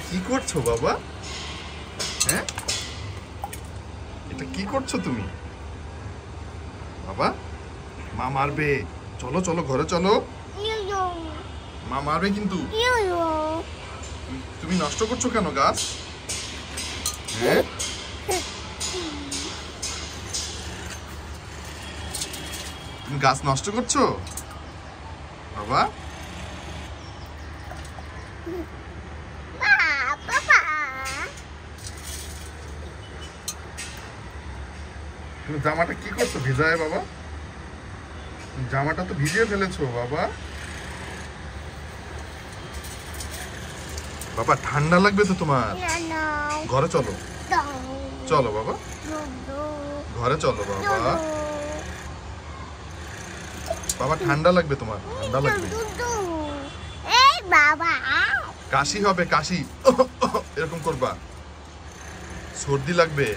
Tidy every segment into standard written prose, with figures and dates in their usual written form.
কি করছো বাবা? হ্যাঁ, এটা কি করছো তুমি বাবা? মা মারবে। চলো চলো ঘরে চলো, মা মারবে কিন্তু। তুমি নষ্ট করছো কেন গাছ? হ্যাঁ, তুমি গাছ নষ্ট করছো বাবা? তুমি জামাটা কি করছো ভিজায় বাবা? জামাটা তো ভিজিয়ে ফেলেছো বাবা। বাবা ঠান্ডা লাগবে তো তোমার। ঘরে চলো, চলো বাবা, ঘরে চলো বাবা। বাবা ঠান্ডা লাগবে তোমার, ঠান্ডা লাগবে। কাশি হবে, কাশি এরকম করবা, সর্দি লাগবে।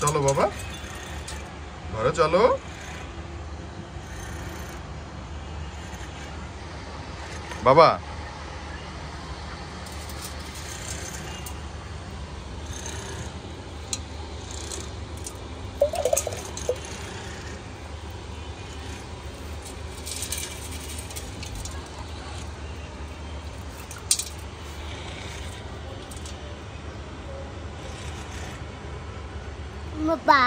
চলো বাবা, ঘরে চলো। বাবা Ba.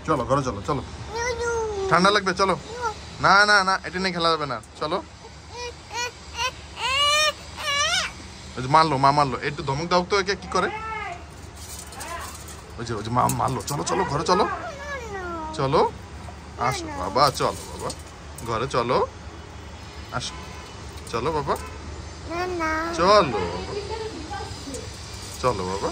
চলো ঘরে চলো, চলো ঠান্ডা লাগবে। চলো, না না না, এটা নিয়ে খেলা যাবে না। চলো, মারলো, মা মারলো। একটু ধমক দাও তো, একে কি করে? ওই যে মা মারলো। চলো চলো ঘরে চলো, চলো আসো বাবা, চলো বাবা ঘরে চলো, আসো, চলো বাবা, চলো চলো বাবা।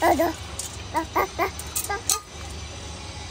Aduh.